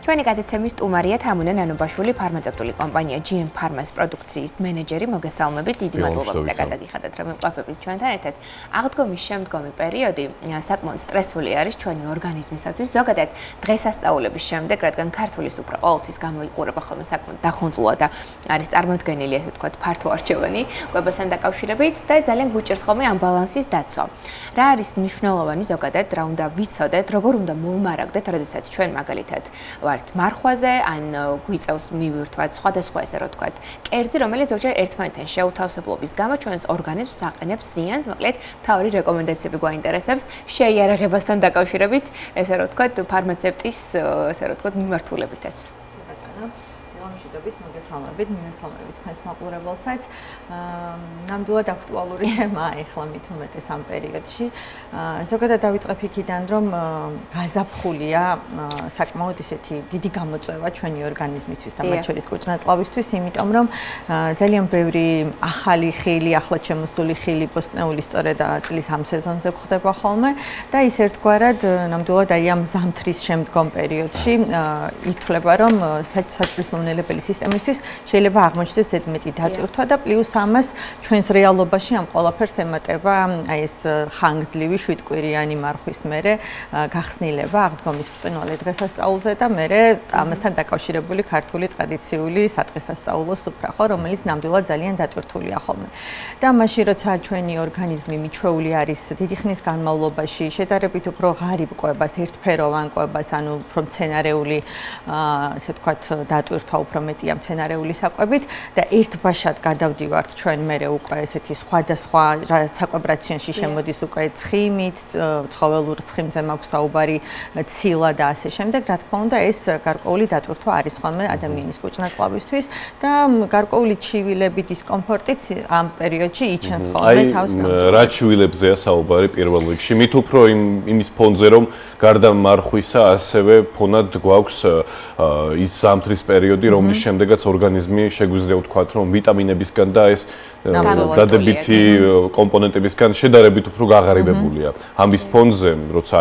ჩვენი გადაცემის სტუმარია თამუნა ნანობაშვილი, ფარმაცევტული კომპანია GM Pharma-ს პროდუქციის მენეჯერი. მოგესალმებით, დიდი მადლობა და გადაგიხადეთ, რომ იმყოფებით ჩვენთან ერთად. აღდგომის შემდგომი პერიოდი საკმაოდ სტრესული არის ჩვენი ორგანიზმისათვის. ზოგადად დღესასწაულების შემდეგ, რადგან ქართული სუფრა ყოველთვის გამოიყურება ხოლმე საკმაოდ დახუნწლოა და არის წარმოდგენილი, ესე ვთქვათ, ფართო არჩევანი კვებასთან დაკავშირებით და ძალიან გვიჭირს ხოლმე ამ ბალანსის დაცვა. რა არის მნიშვნელოვანი ზოგადად, რა უნდა ვიცოდეთ, როგორ უნდა მოვმარაგდეთ, როდესაც ჩვენ მაგალითად ვართ მარხვაზე, ან გვიწევს მივირთვათ სხვადასხვა ესე რა ვთქვათ, კერძი, რომელიც ზოგჯერ ერთმანეთთან შეუთავსებლობის გამო ჩვენს ორგანიზმს აყენებს ზიანს, მოკლედ, თავი რეკომენდაციები გვაინტერესებს შეიარაღებასთან დაკავშირებით, ესე რა ვთქვათ, ფარმაცევტის, ესე რა ვთქვათ, მიმართულებითაც. მშვიდობის მოგესალმებით, მივესალმებით თქვენს მაყურებელსაც. ნამდვილად აქტუალური თემაა ახლა მით უმეტეს ამ პერიოდში. ზოგადად დავიწყებ იქიდან, რომ გაზაფხულია საკმაოდ ისეთი დიდი გამოწვევა ჩვენი ორგანიზმისთვის და მათ შორის კუჭნაწლავისთვის, იმიტომ რომ ძალიან ბევრი ახალი ხილი, ახლად შემოსული ხილი ბოსტნეული სწორედ წლის ამ სეზონზე გვხდება ხოლმე და ის ერთგვარად ნამდვილად აი ამ ზამთრის შემდგომ პერიოდში ითვლება, რომ საჭმლის მომნელებელი სისტემისთვის შეიძლება აღმოჩნდეს ზედმეტი დატვირთვა და პლუს ამას ჩვენს რეალობაში ამ ყველაფერს ემატება აი ეს ხანგრძლივი 7 კვირიანი მარხვის მერე გახსნილება აღდგომის ბრწყინვალე დღესასწაულზე და მერე ამასთან დაკავშირებული ქართული ტრადიციული სადღესასწაულო სუფრა, ხო, რომელიც ნამდვილად ძალიან დატვირთულია ხოლმე. და მაშინ როცა ჩვენი ორგანიზმი მიჩვეული არის დიდი ხნის განმავლობაში შედარებით უფრო ღარიბ კვებას, ერთფეროვან კვებას, ანუ უფრო მცენარეული ასე ვთქვათ დატვირთვა უფრო მეტია მცენარეული საკვებით და ერთბაშად გადავდივართ ჩვენ მერე უკვე ესეთი სხვადასხვა საკვებ რაციონში შემოდის უკვე ცხიმით, ცხოველურ ცხიმზე მაქვს საუბარი, ცილა და ასე შემდეგ. რა თქმა უნდა, ეს გარკვეული დატვირთვა არის ხოლმე ადამიანის კუჭნაწლავისთვის და გარკვეული ჩივილები, დისკომფორტიც ამ პერიოდში იჩენს ხოლმე თავს. რა ჩივილებზეა საუბარი პირველ რიგში? მით უფრო იმის ფონზე, რომ გარდა მარხვისა, ასევე ფონად გვაქვს ის ზამთრის პერიოდი, რომლის შემდეგაც ორგანიზმი შეგვიძლია ვთქვათ, რომ ვიტამინებისგან და ეს დადებითი კომპონენტებისგან შედარებით უფრო გაღარიბებულია. ამის ფონზე, როცა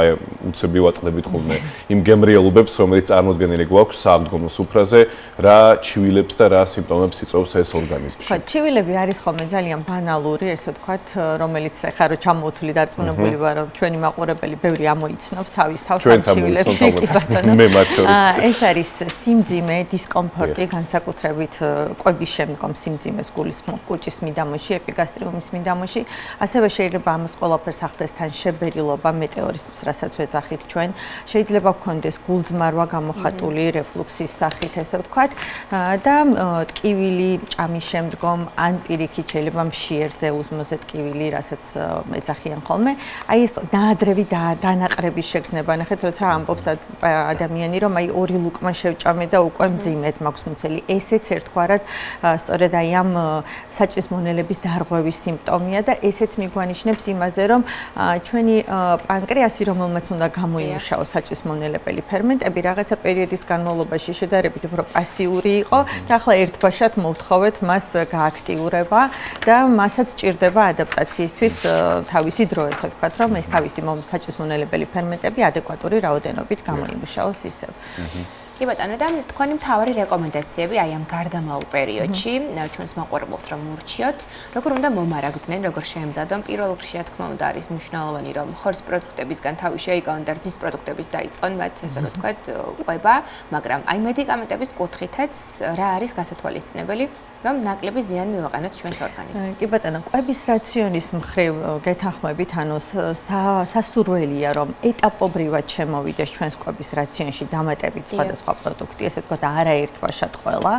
უცები ვაწყდებით ხოლმე იმ გემრიელობებს, რომელიც წარმოდგენილი გვაქვს სააღდგომო სუფრაზე, რა ჩივილებს და რა სიმპტომებს იწვევს ეს ორგანიზმში. ხო, ჩივილები არის ხოლმე ძალიან ბანალური, ესე ვთქვათ, რომელიც ახლა რო ჩამოვთვლი დარწმუნებული ვარ, რომ ჩვენი მაყურებელი ბევრი ამოიცნობს თავის თავს ამ ჩივილებში. მე მათ შორის. ეს არის სიმძიმე, დისკომფორტი, განსაკუთრებით კვების შემდგომ სიმძიმეს გულისხმობ კუჭის მიდამოში, ეპიგასტრიუმის მიდამოში. ასევე შეიძლება ამას ყველაფერს ახდეს თან შებერილობა, მეტეორიზმს, რასაც ვეძახით ჩვენ. შეიძლება გქონდეს გულძმარვა გამოხატული რეფლუქსის სახით, ესე ვთქვათ, და ტკივილი ჭამის შემდგომ ან პირიქით შეიძლება მშიერზე უზმოზე ტკივილი, რასაც ეძახიან ხოლმე. აი ეს ნაადრევი დანაყრების შეგრძნება, ნახეთ, როცა ამბობს ადამიანი, რომ აი ორი ლუკმა შევჭამე და უკვე მძიმედ მაქვს მუცელი. ესეც ერთგვარად სწორედ აი ამ საჭმლის მონელების დარღვევის სიმპტომია და ესეც მიგვანიშნებს იმაზე, რომ ჩვენი პანკრეასი, რომელმაც უნდა გამოიმუშაოს საჭმლის მონელებელი ფერმენტები, რაღაცა პერიოდის განმავლობაში შედარებით უფრო პასიური იყო და ახლა ერთბაშად მოვთხოვეთ მას გააქტიურება და მასაც ჭირდება ადაპტაციისთვის თავისი დრო, ესე ვთქვათ, რომ ეს თავისი საჭმლის მონელებელი ფერმენტები ადეკვატური რაოდენობით გამოიმუშაოს ისევ. კი ბატონო, და თქვენი მთავარი რეკომენდაციები აი ამ გარდამავალ პერიოდში ჩვენს მაყურებელს რომ მურჩიოთ, როგორ უნდა მომარაგდნენ, როგორ შეემზადონ. პირველ რიგში, რა თქმა უნდა, არის მნიშვნელოვანი, რომ ხორცის პროდუქტებისგან თავი შეიკავონ და რძის პროდუქტების დაიწყონ, მათ ესე რა ვთქვათ, ყვება, მაგრამ აი მედიკამენტების კუთხითაც რა არის გასათვალისწინებელი, რომ ნაკლები ზიანი მივაყენოთ ჩვენს ორგანიზმს. კი ბატონო, კვების რაციონის მხრივ გეთანხმებით, ანუ სასურველია, რომ ეტაპობრივად შემოვიდეს ჩვენს კვების რაციონში დამატებით სხვადასხვა პროდუქტი, ესე ვთქვათ, არაერთბაშად ყველა.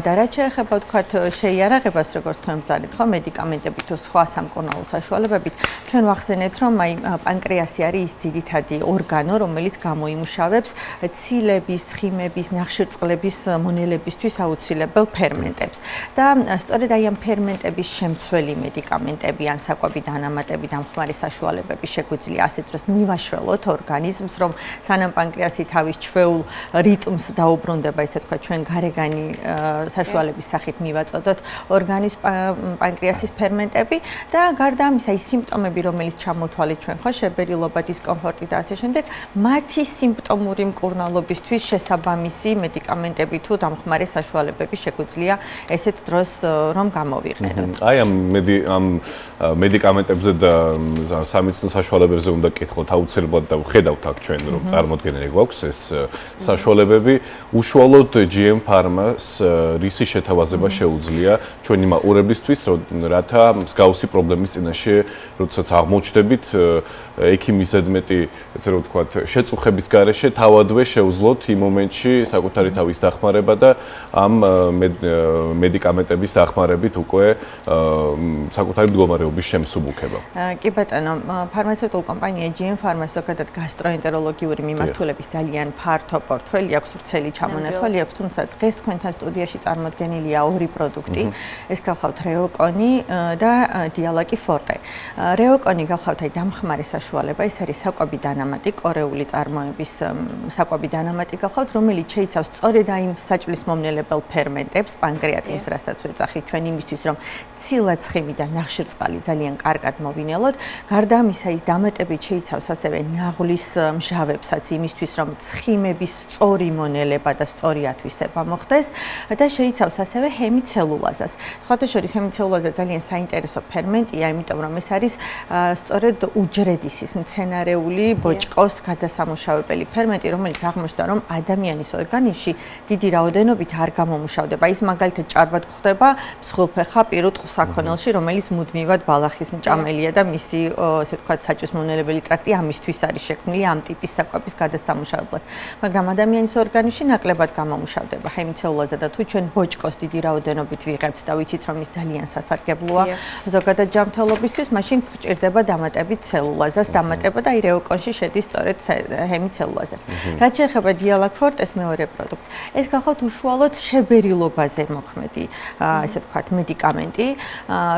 და რაც შეეხება ვთქვათ შეიარაღებას, როგორც თქვენ ვწერთ, ხო, მედიკამენტებით თუ სხვა სამკურნალო საშუალებებით, ჩვენ ვახსენეთ, რომ აი პანკრეასი არის ის ძირითადი ორგანო, რომელიც გამოიმუშავებს ცილების, ცხიმების, ნახშირწყლების მონელებისთვის აუცილებელ ფერმენტებს. ფერმენტებს და სწორედ აი ამ ფერმენტების შემცველი მედიკამენტები ან საკვები დანამატები დამხმარე საშუალებები შეგვიძლია ასეთ დროს მივაშველოთ ორგანიზმს, რომ სანამ პანკრეასი თავის ჩვეულ რიტმს დაუბრუნდება, ისე თქვა, ჩვენ გარეგანი საშუალების სახით მივაწოდოთ ორგანიზმ პანკრეასის ფერმენტები და გარდა ამისა ის სიმპტომები, რომელიც ჩამოთვალეთ ჩვენ ხო, შებერილობა, დისკომფორტი და ასე შემდეგ, მათი სიმპტომური მკურნალობისთვის შესაბამისი მედიკამენტები თუ დამხმარე საშუალებები შეგვიძლია ესეთ დროს რომ გამოვიყენოთ. აი ამ მედიკამენტებზე და სამეცნიერო საშუალებებზე უნდა გკითხოთ აუცილებლად და ვხედავთ აქ ჩვენ რომ წარმოქმნილი გვაქვს ეს საშუალებები. უშუალოდ GM Pharma-ს რისი შეთავაზება შეუძლია ჩვენი მაყურებლისთვის, რათა მსგავსი პრობლემის წინაშე, როდესაც აღმოჩნდებით ექიმის ზედმეტი, ესე რომ ვთქვათ, შეწუხების გარეშე თავადვე შეუძლოთ იმ მომენტში საკუთარი თავის დახმარება და ამ მედიკამენტების დახმარებით უკვე საკუთარი მდგომარეობის შემსუბუქება. კი ბატონო, ფარმაცევტული კომპანია GM Pharma ზოგადად გასტროენტეროლოგიური მიმართულების ძალიან ფართო პორტფელი აქვს, ვრცელი ჩამონათვალი აქვს, თუმცა დღეს თქვენთან სტუდიაში წარმოდგენილია ორი პროდუქტი. ეს გახლავთ Reoconi და Dialaki Forte. Reoconi გახლავთ აი დამხმარე საშუალება, ეს არის საკვები დანამატი, კორეული წარმოების საკვები დანამატი გახლავთ, რომელიც შეიცავს სწორედ აი იმ საჭმლის მომნელებელ ფერმენტებს, პანკრეატინს, რასაც ვეძახით ჩვენ იმისთვის, რომ ცილა ცხიმი და ნახშირწყალი ძალიან კარგად მოვინელოთ. გარდა ამისა, ის დამატებით შეიცავს ასევე ნაღლის მჟავებსაც იმისთვის, რომ ცხიმების სწორი მონელება და სწორი ათვისება მოხდეს და შეიცავს ასევე ჰემიცელულაზას. სხვათა შორის ჰემიცელულაზა ძალიან საინტერესო ფერმენტია, იმიტომ რომ ეს არის სწორედ უჯრედისის მცენარეული ბოჭკოს გადასამუშავებელი ფერმენტი, რომელიც აღმოჩნდა, რომ ადამიანის ორგანიზმში დიდი რაოდენობით არ გამომუშავდება. ის მაგალითად ჭარბად გვხვდება მსხვილფეხა პირუტყ საქონელში, რომელიც მუდმივად ბალახის მჭამელია და მისი, ესე ვთქვათ, საჭმლის მომნელებელი ტრაქტი ამისთვის არის შექმნილი ამ ტიპის საკვების გადასამუშავებლად. მაგრამ ადამიანის ორგანიზმში ნაკლებად გამომუშავდება ჰემიცელულაზა და თუ ჩვენ ბოჭკოს დიდი რაოდენობით ვიღებთ და ვიცით, რომ ის ძალიან სასარგებლოა ზოგადად ჯანმრთელობისთვის, მაშინ გვჭირდება დამატებით ცელულაზას დამატება და აი Reoconში შედის სწორედ ჰემიცელულაზა. რაც შეეხება Dialaki Forte-ს მეორე პროდუქტს, ეს გახლავთ უშუალოდ შებერილობაზე მოქმედი, ესე ვთქვათ, მედიკამენტი,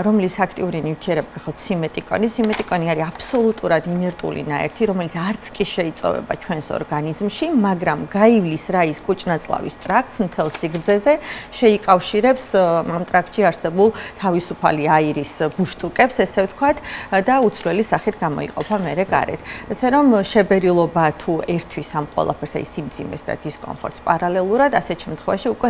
რომლის აქტიური ნივთიერება გახლავთ სიმეტიკონი. სიმეტიკონი არის აბსოლუტურად ინერტული ნაერთი, რომელიც არც კი შეიწოვება ჩვენს ორგანიზმში, მაგრამ გაივლის რაის კუჭნაწლავის ტრაქტს მთელ სიგრძეზე, შეიკავშირებს ამ ტრაქტში არსებულ თავისუფალი აირის ბუშტუკებს, ესე ვთქვათ, და უცვლელი სახით გამოიყოფა მერე გარეთ. ესე რომ შებერილობა თუ ერთვის ამ ყველაფერს, აი სიმძიმეს და დისკომფორტს პარალელურად, ასეთ შემთხვევაში უკვე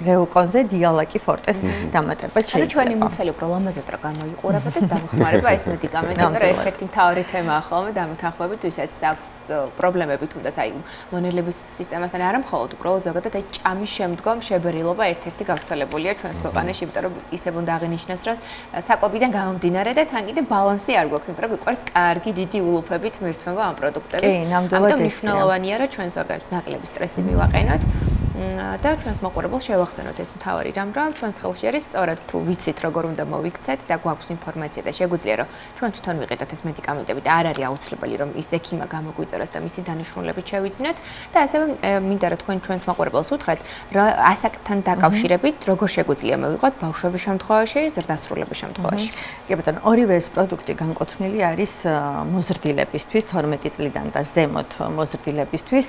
Reoconზე Dialaki Forte-ს დამატება შეიძლება. ანუ ჩვენი მიცელი უფრო ლამაზად რა გამოიყურებათ ეს დამხმარება ეს მედიკამენტი, მაგრამ ერთ-ერთი მთავარი თემაა ხოლმე დამთანხმებით, ვისაც აქვს პრობლემები თუნდაც აი მონელების სისტემასთან არა მხოლოდ უბრალოდ ზოგადად აი ჭამის შემდგომ შებერილობა ერთ-ერთი გავრცელებულია ჩვენს ქვეყანაში, იმიტომ რომ ისევ უნდა აღინიშნოს, რომ საკვებიდან გამომდინარე და თან კიდე ბალანსი არ გვაქვს, იმიტომ რომ გვიყვარს კარგი დიდი ულუფებით მირთმევა ამ პროდუქტების. ამიტომ მნიშვნელოვანია, რომ ჩვენს ორგანიზმს ნაკლები სტრესი მივაყენოთ. და ჩვენს მოყურებელს შევახსენოთ ეს მთავარი რამ, რომ ჩვენს ხელში არის სწორად თუ ვიცით როგორ უნდა მოვიქცეთ და გვაქვს ინფორმაცია და შეგვიძლია რომ ჩვენ თვითონ ვიყიდოთ ეს მედიკამენტები და არ არის აუცილებელი რომ ის ექიმა გამოგვიწეროს და მისი დანიშნულებით შევიძინოთ და ასევე მინდა რომ თქვენ ჩვენს მოყურებელს უთხრათ ასაკთან დაკავშირებით როგორ შეგვიძლია მოვიყოთ ბავშვების შემთხვევაში, ზრდასრულების შემთხვევაში. კი ბატონო, ორივე ეს პროდუქტი განკუთვნილი არის მოზრდილებისთვის, 12 წლიდან და ზემოთ მოზრდილებისთვის.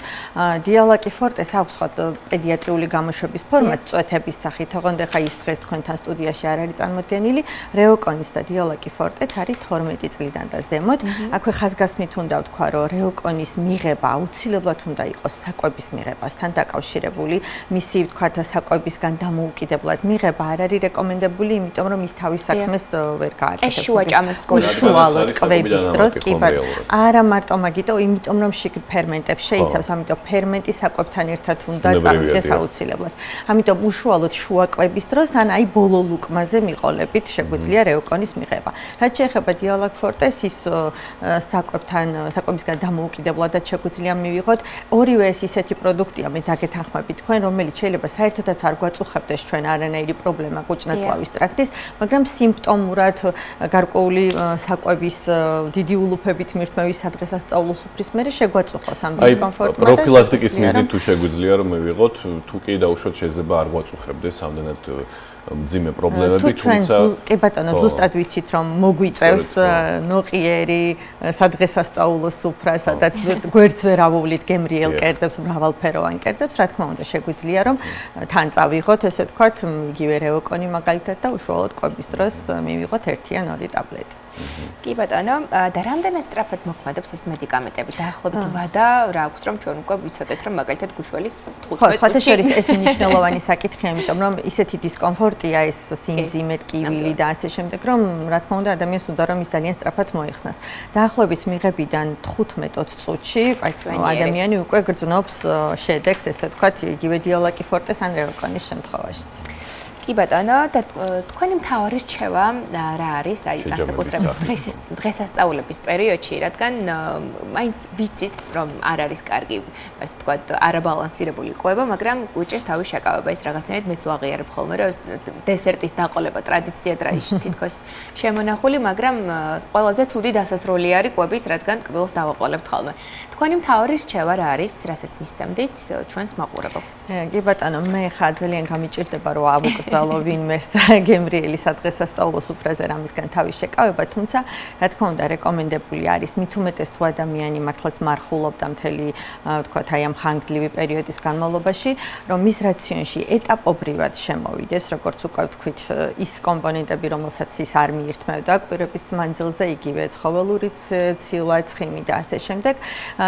Dialaki Forte-ს აქვს ხო პედიატრიული გამოშვების ფორმატ წვეთების სახით, თქონდ ხა ის დღეს თქვენთან სტუდიაში არ არის წარმოდგენილი, Reoconis და Dialaki Forte-ც არის 12 წლიდან და ზემოთ. აქვე ხაზგასმით უნდა ვთქვა, რომ Reoconis მიღება აუცილებლად უნდა იყოს საკვების მიღებასთან დაკავშირებული, მისი ვთქვათ საკვებისგან დამოუკიდებლად მიღება არ არის რეკომენდებული, იმიტომ რომ ის თავის საქმეს ვერ გააკეთებს. ეს შუა ჭამის უშუალოდ კვების დროს, კი ბატონო. არა მარტო მაგითო, იმიტომ რომ შიგ ფერმენტებს შეიცავს, ამიტომ ფერმენტი საკვებთან ერთად უნდა წარმოიდგინოს აუცილებლად. ამიტომ უშუალოდ შუა კვების დროს ან აი ბოლო ლუკმაზე მიყოლებით შეგვიძლია Reoconis მიღება. რაც შეეხება Dialaki Forte-ს, ის საკვებისგან დამოუკიდებლადაც შეგვიძლია მივიღოთ. ორივე ეს ისეთი პროდუქტია, მე დაგეთანხმებით თქვენ, რომელიც შეიძლება საერთოდაც არ გვაწუხებდეს ჩვენ არანაირი პრობლემა კუჭნაწლავის ტრაქტის, მაგრამ სიმპტომურად გარკვეული საკვების დიდი ულუფებით მირთმევის სადღესასწაულო სუფრის მერე შეგვაწუხოს ამ დისკომფორტმა. პროფილაქტიკის მიზნით თუ შეგვიძლია რომ მივიღოთ ვთქვათ, თუ კი დაუშვათ შეიძლება არ გვაწუხებდეს ამდენად მძიმე პრობლემები, თუმცა კი ბატონო, ზუსტად ვიცით რომ მოგვიწევს ნოყიერი სადღესასწაულო სუფრა, სადაც გვერდს ვერ ავუვლით გემრიელ კერძებს, მრავალფეროვან კერძებს, რა თქმა უნდა, შეგვიძლია რომ თან წავიღოთ, ესე ვთქვათ, იგივე რევოკონი მაგალითად და უშუალოდ კვების დროს მივიღოთ 1 ან 2 ტაბლეტი. კი ბატონო, და რამდენად სწრაფად მოქმედებს ეს მედიკამენტები? დაახლოებით ვადა რა აქვს რომ ჩვენ უკვე ვიცოდეთ რომ მაგალითად გუშველის 15 ხო, შორის ეს მნიშვნელოვანი საკითხია, იმიტომ რომ ისეთი დისკომფორტია ეს სიმძიმე, ტკივილი და ასე შემდეგ, რომ რა თქმა უნდა ადამიანს უნდა რომ ის ძალიან სწრაფად მოიხსნას. დაახლოებით მიღებიდან 15-20 წუთში ადამიანი უკვე გრძნობს შედეგს, ესე ვთქვათ, იგივე დიალაკიფორტეს ან რევოკონის შემთხვევაშიც. კი ბატონო, და თქვენი მთავარი რჩევა რა არის, აი განსაკუთრებით დღესასწაულების პერიოდში, რადგან მაინც ვიცით, რომ არ არის კარგი, ასე ვთქვათ, არაბალანსირებული კვება, მაგრამ გუჭირს თავის შეკავება, ის რაღაცნაირად მეც ვაღიარებ ხოლმე, რომ დესერტის დაყოლება ტრადიციად რა ის თითქოს შემონახული, მაგრამ ყველაზე ცუდი დასასრული არის კვების, რადგან ტკბილს დავაყოლებთ ხოლმე. თქვენი მთავარი რჩევა რა არის, რასაც მისცემდით ჩვენს მაყურებელს? კი ბატონო, მე ხა ძალიან გამიჭირდება რომ ავუკრძალო ვინმეს გემრიელი სადღესასწაულო სუფრაზე რამისგან თავის შეკავება, თუმცა რა თქმა უნდა რეკომენდებული არის მით უმეტეს თუ ადამიანი მართლაც მარხულობდა მთელი ვთქვათ აი ამ ხანგრძლივი პერიოდის განმავლობაში, რომ მის რაციონში ეტაპობრივად შემოვიდეს, როგორც უკვე ვთქვით, ის კომპონენტები, რომელსაც ის არ მიირთმევდა კვირების მანძილზე, იგივე ცხოველური ცილა, ცხიმი და ასე შემდეგ.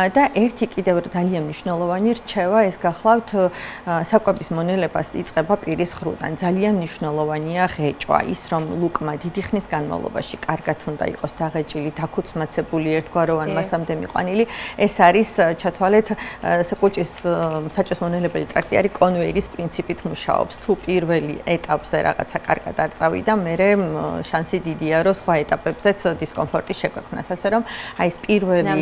და ერთი კიდევ ძალიან მნიშვნელოვანი რჩევა ეს გახლავთ საკვების მონელებას იწყება პირის ხრუდან. ძალიან მნიშვნელოვანია ღეჭვა, ის რომ ლუკმა დიდი ხნის განმავლობაში კარგად უნდა იყოს დაღეჭილი, დაქუცმაცებული, ერთგვაროვან მასამდე მიყვანილი. ეს არის ჩათვალეთ საკუჭის საჭმლის მონელებელი ტრაქტი არის კონვეირის პრინციპით მუშაობს. თუ პირველი ეტაპზე რაღაცა კარგად არ წავიდა, მერე შანსი დიდია, რომ სხვა ეტაპებზეც დისკომფორტი შეგვექმნას. ასე რომ აი ეს პირველი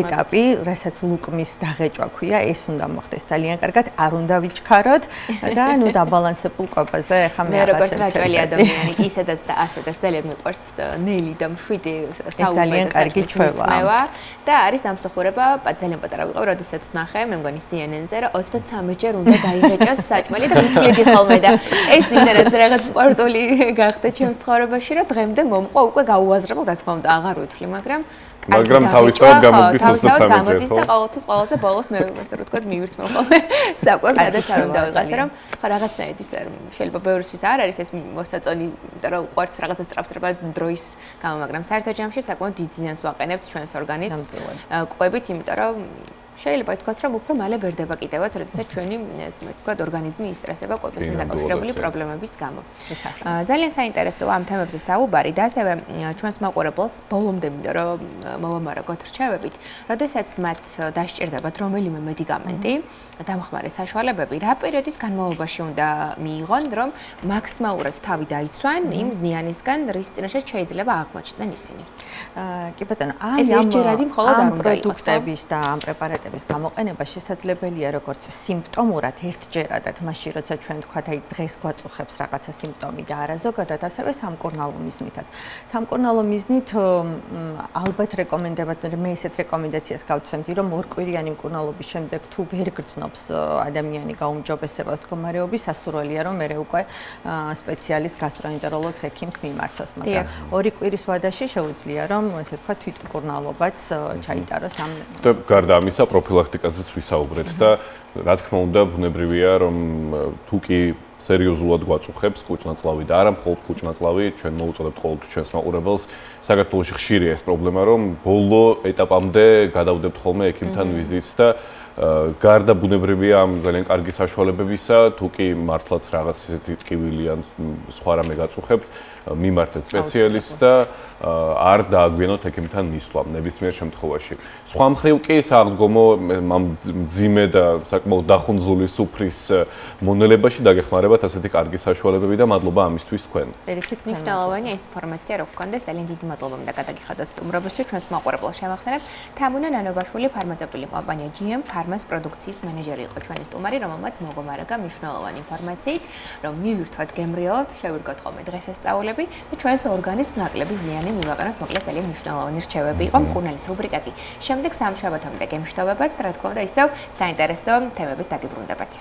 ეტაპი, რასაც ლუკმის დაღეჭვა ქვია, ეს უნდა მოხდეს ძალიან კარგად, არ უნდა ვიჩქაროთ და ნუ დაბალანსებულ კვებაზე ხა მე როგორც რაჭველი ადამიანი კი ისედაც და ასედაც ძალიან მიყვარს ნელი და მშვიდი ძალიან კარგი ჩვევა და არის დამსახურება ძალიან პატარა ვიყავ, როდესაც ნახე, მე მგონი CNN-ზე, რომ 23 ჯერ უნდა დაიღეჭოს საჭმელი და მithვლედი ხოლმე და ეს იმდენად რაღაც სპორტული გახდა ჩემს ცხოვრებაში, რომ დღემდე მომყვა უკვე გაუაზრებელ, რა თქმა უნდა, აღარ ვთვლი, მაგრამ თავისთავად გამოდის 23 ჯერ. გამოდის და ყოველთვის ყველაზე ბოლოს მე ასე რომ თქვა მივირთმევ ხოლმე საკვებს, სადაც არ უნდა ვიღას, რომ ხო რაღაცნაირად შეიძლება ბევრისთვის არ არის ეს მოსაწონი, იმიტომ რომ ყვარც რაღაცა სწრაფსრაფად დროის გამო, მაგრამ საერთო ჯამში საკმაოდ დიდ ზიანს ვაყენებთ ჩვენს ორგანიზმს კვებით, იმიტომ რომ შეიძლება ითქვას, რომ უფრო მალე ბერდება კიდევაც, როდესაც ჩვენი ესე ვთქვათ, ორგანიზმი ისტრესება კვებასთან დაკავშირებული პრობლემების გამო. ძალიან საინტერესოა ამ თემებზე საუბარი და ასევე ჩვენს მაყურებელს ბოლომდე მინდა რომ მოვამარაგოთ რჩევებით, როდესაც მათ დასჭირდებათ რომელიმე მედიკამენტი, დამხმარე საშუალებები, რა პერიოდის განმავლობაში უნდა მიიღონ, რომ მაქსიმალურად თავი დაიცვან იმ ზიანისგან, რის წინაშე შეიძლება აღმოჩნდნენ ისინი. კი ბატონო, ეს ერთჯერადი მხოლოდ არ უნდა იყოს პროდუქტების და ამ პრეპარატების გამოყენება შესაძლებელია როგორც სიმპტომურად ერთჯერადად, მაშინ როცა ჩვენ თქვათ, აი დღეს გვაწუხებს რაღაცა სიმპტომი და არაზოგადად, ასევე სამკურნალო მიზნითაც. სამკურნალო მიზნით ალბათ რეკომენდებათ, მე ესეთ რეკომენდაციას გავცემდი, რომ ორკვირიანი მკურნალობის შემდეგ თუ ვერ გრძნობს ადამიანი გაუმჯობესებას მდგომარეობის, სასურველია რომ მერე უკვე სპეციალისტ გასტროენტეროლოგს ექიმს მიმართოს, მაგრამ 2 კვირის ვადაში შეუძლია რომ ესე ვთქვათ თვითმკურნალობაც ჩაიტაროს ამ და გარდა ამისა პროფილაქტიკაზეც ვისაუბრეთ და რა თქმა უნდა ბუნებრივია რომ თუ კი სერიოზულად გვაწუხებს კუჭნაწლავი და არა მხოლოდ კუჭნაწლავი, ჩვენ მოუწოდებთ ყოველთვის ჩვენს მაყურებელს, საქართველოში ხშირია ეს პრობლემა, რომ ბოლო ეტაპამდე გადავდებთ ხოლმე ექიმთან ვიზიტს და გარდა ბუნებრივია ამ ძალიან კარგი საშუალებებისა, თუ კი მართლაც რაღაც ისეთი ტკივილი ან სხვა რამე გაწუხებთ, მიმართეთ სპეციალისტს და არ დააგვიანოთ ექიმთან მისვლა ნებისმიერ შემთხვევაში. სხვა მხრივ კი საღდგომო მძიმე და საკმაოდ დახუნძული სუფრის მონელებაში დაგეხმარებათ ასეთი კარგი საშუალებები და მადლობა ამისთვის თქვენ. მნიშვნელოვანია ეს ინფორმაცია რო გქონდეს, ძალიან დიდი მადლობა მინდა გადაგიხადოთ სტუმრობისთვის ჩვენს მაყურებელს შევახსენებ. თამუნა ნანობაშვილი ფარმაცევტული კომპანია GM Pharma's პროდუქციის მენეჯერი იყო ჩვენი სტუმარი, რომელმაც მოგომარაგა მნიშვნელოვანი ინფორმაციით, რომ მივირთვათ გემრიელად, შევირგოთ ხოლმე დღესასწაულები და ჩვენს ორგანიზმს ნაკლები ზიანი მივაყენოთ, მოკლედ ძალიან მნიშვნელოვანი რჩევები იყო მკურნალის რუბრიკა კი. შემდეგ სამშაბათამდე გემშვიდობებათ, რა თქმა უნდა, ისევ საინტერესო თემებით დაგიბრუნდებათ.